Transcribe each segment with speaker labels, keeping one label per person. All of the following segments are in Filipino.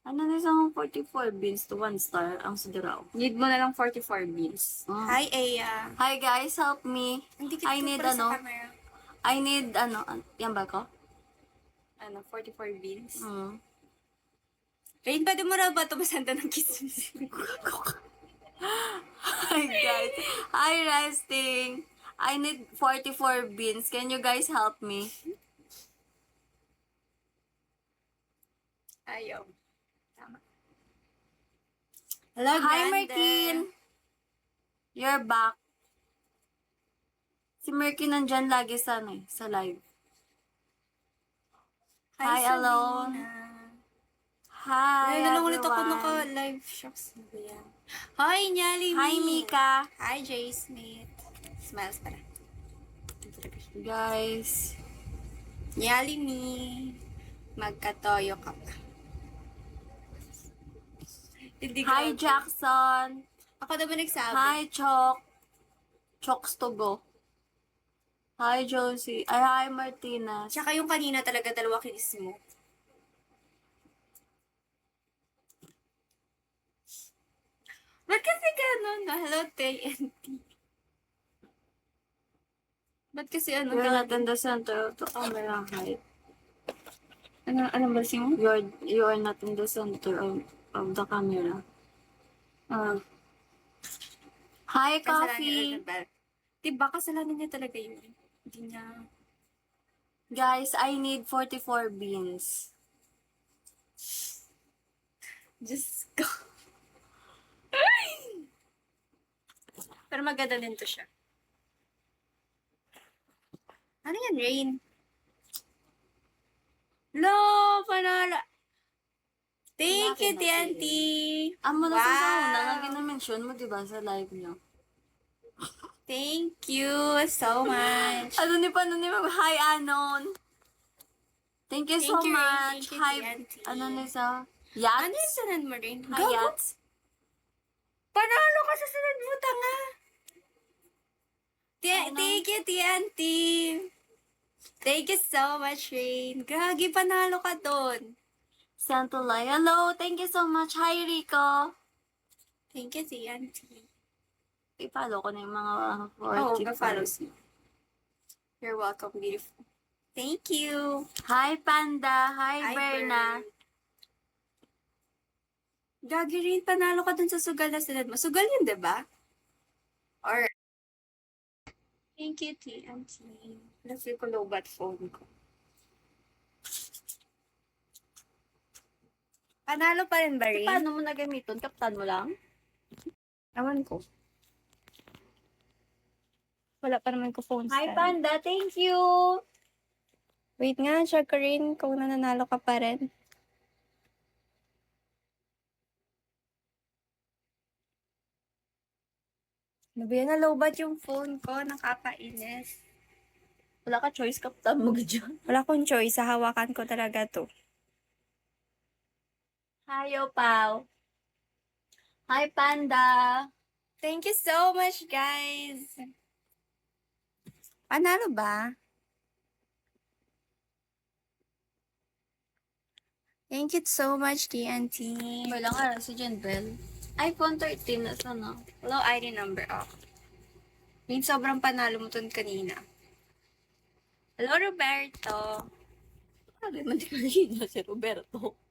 Speaker 1: Ano na isang 44 beans to 1 star ang sidiraw?
Speaker 2: Need mo na lang 44 beans.
Speaker 1: Ah.
Speaker 2: Hi, Aya.
Speaker 1: Hi guys, help me.
Speaker 2: Hindi
Speaker 1: I
Speaker 2: kita
Speaker 1: need
Speaker 2: pala sa
Speaker 1: ano,
Speaker 2: camera.
Speaker 1: I need ano, yan ba ko?
Speaker 2: 44 beans.
Speaker 1: Hmm.
Speaker 2: Rain, pwede mo raw ba ito masanda ng kismis?
Speaker 1: Hi guys. Hi resting. I need 44 beans. Can you guys help me?
Speaker 2: Ayaw. Tama. Hello,
Speaker 1: Hi
Speaker 2: Grande.
Speaker 1: Merkin. You're back. Si Merkin nandyan lagi sa sa live. Hi, Alone. Hi,
Speaker 2: Ngayon na lang ulit ako
Speaker 1: everyone.
Speaker 2: naka-live. Shocks na ba yan? Hi, Nyali
Speaker 1: Hi, Mika.
Speaker 2: Hi, J. Smith. Smiles pala.
Speaker 1: Guys.
Speaker 2: Nyali me. Magkatoyo ka pa. Hindi ko
Speaker 1: Hi, Jackson.
Speaker 2: Ako naman nagsabi.
Speaker 1: Hi, Chok. Chokes to go. Hi, Josie. Ay, hi, Martina.
Speaker 2: Tsaka yung kanina talaga dalawa kinis mo. Ba't kasi gano'n? Hello, TNT. Ba't kasi ano?
Speaker 1: You're not in the center of the camera height.
Speaker 2: Ano ba siya mo?
Speaker 1: You are not in the center of the camera. Hi, Coffee.
Speaker 2: Diba, kasalanan niya talaga yun. Hindi niya...
Speaker 1: Guys, I need 44 beans.
Speaker 2: Diyos ko. Pero maganda din to siya. Ano yan, Rain? Lo, panala. Thank you, TNT.
Speaker 1: Amo na sa una, nga ginamention mo, diba, sa live niyo.
Speaker 2: Thank you so much.
Speaker 1: Ano ni Hi, Anon. Thank you so
Speaker 2: Thank you, Rain.
Speaker 1: much.
Speaker 2: Thank you,
Speaker 1: Hi,
Speaker 2: TNT.
Speaker 1: ano ni sa? Yats?
Speaker 2: Ano yung sunod mo, Rain?
Speaker 1: Hi, Yats.
Speaker 2: Panalo ka sa sunod mo, tanga.
Speaker 1: Ano?
Speaker 2: Thank you, TNT. Thank you so much, Rain. Gagi, panalo ka doon.
Speaker 1: Santolay. Hello, thank you so much. Hi, Rico.
Speaker 2: Thank you, TNT.
Speaker 1: I-follow ko na yung mga
Speaker 2: Oh,
Speaker 1: 45.
Speaker 2: follows me. You're welcome, beautiful. Thank you.
Speaker 1: Hi, Panda. Hi, Berna.
Speaker 2: Bird. Gagi rin, panalo ka dun sa sugal na sunod mo. Sugal yun, diba? Or, thank you, TNT. Love ko low-bat phone ko. Panalo pa rin ba rin?
Speaker 1: Paano mo nagamiton? Kaptan mo lang?
Speaker 2: Awan ko. Wala pa naman ko phone
Speaker 1: Hi,
Speaker 2: stand.
Speaker 1: Panda. Thank you.
Speaker 2: Wait nga, check ko rin kung nananalo ka pa rin. Ano ba yan? Na-lowbat yung phone ko. Nakakainis.
Speaker 1: Wala ka choice, kaptan mo dyan.
Speaker 2: Wala akong choice. Hawakan ko talaga to.
Speaker 1: Hi, Pao. Hi, Panda.
Speaker 2: Thank you so much, guys. Panalo ba? Thank you so much, TNT.
Speaker 1: May lang araw si Jenbel. iPhone 13 na sana.
Speaker 2: Hello, ID number ako. Yung sobrang panalo mo dun kanina. Hello, Roberto.
Speaker 1: Sabi man di kanina si Roberto.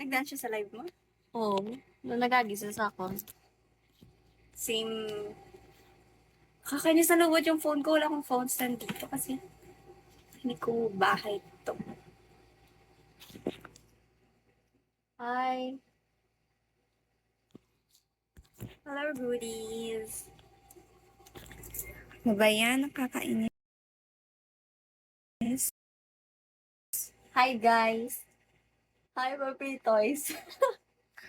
Speaker 2: Nag-dance siya sa live mo?
Speaker 1: Oo. Nung nagagisa sa akin.
Speaker 2: Same. Kakainis na lubot yung phone ko. Wala akong phone stand dito kasi hindi ko bahay to.
Speaker 1: Hi.
Speaker 2: Hello, goodies. Ano ba yan? Nakakainis.
Speaker 1: Hi, guys. Hi, Papi Toys.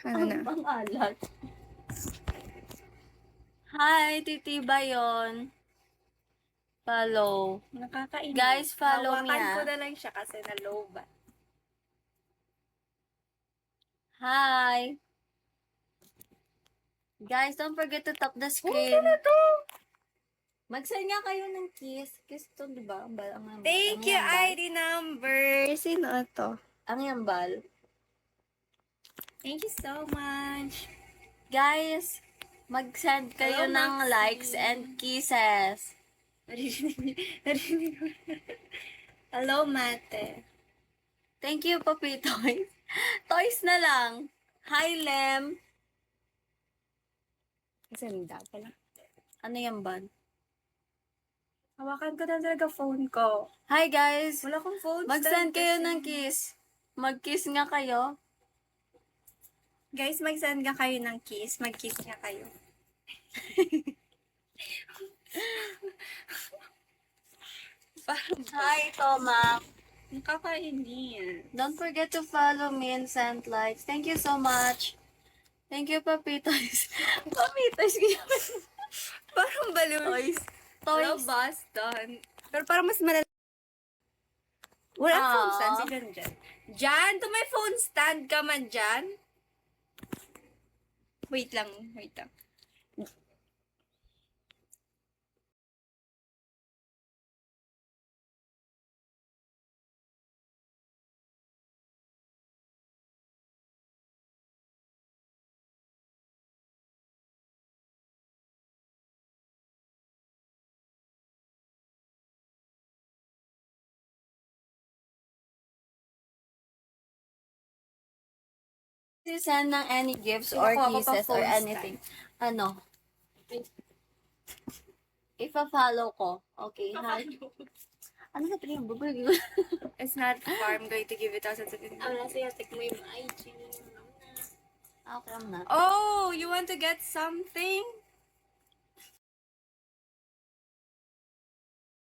Speaker 2: Ano na?
Speaker 1: Ang alat. Hi, Titi Bayon. Follow.
Speaker 2: Nakakainis.
Speaker 1: Guys, follow me,
Speaker 2: Hawakan ko
Speaker 1: ah.
Speaker 2: na lang siya kasi na-lowbat.
Speaker 1: Hi. Guys, don't forget to tap the screen.
Speaker 2: Ano to?
Speaker 1: Mag-send nga kayo ng kiss. Kiss to, di ba?
Speaker 2: Thank you, ID number. Sino to?
Speaker 1: Ang yambal.
Speaker 2: Thank you so much.
Speaker 1: Guys, mag-send kayo
Speaker 2: Hello,
Speaker 1: ng
Speaker 2: Maxine.
Speaker 1: likes and kisses.
Speaker 2: Narinig mo. Hello, Mate.
Speaker 1: Thank you, Papi Toys. Toys na lang. Hi, Lem.
Speaker 2: Ganda pala.
Speaker 1: Ano yan, Ban?
Speaker 2: Hawakan ko na talaga phone ko.
Speaker 1: Hi, guys.
Speaker 2: Wala akong phone.
Speaker 1: Mag-send
Speaker 2: stand
Speaker 1: kayo
Speaker 2: kasi.
Speaker 1: ng kiss. Mag-kiss nga kayo.
Speaker 2: Guys, mag-send nga kayo ng kiss. Mag-kiss nga kayo. Parang
Speaker 1: Hi, Toma.
Speaker 2: nakakainin.
Speaker 1: Don't forget to follow me and send likes. Thank you so much. Thank you, Papitos. Papitos.
Speaker 2: Parang balloon.
Speaker 1: Toys.
Speaker 2: Hello,
Speaker 1: Toys.
Speaker 2: Boston. Pero parang mas malala. Wala
Speaker 1: Ah.
Speaker 2: phone stand si Jan dyan. Jan, to may phone stand ka man dyan? Wait lang, wait lang.
Speaker 1: You send ng any gifts
Speaker 2: Kinukuha
Speaker 1: or
Speaker 2: ko pa
Speaker 1: kisses or
Speaker 2: phone stand.
Speaker 1: anything. Ano? Ipa-follow ko. Okay, hi. Ano na pala yung bubog?
Speaker 2: It's not far. I'm going to give it 1,000 seconds.
Speaker 1: Sige, take mo yung IG. Okay, I'm not.
Speaker 2: Oh, you want to get something?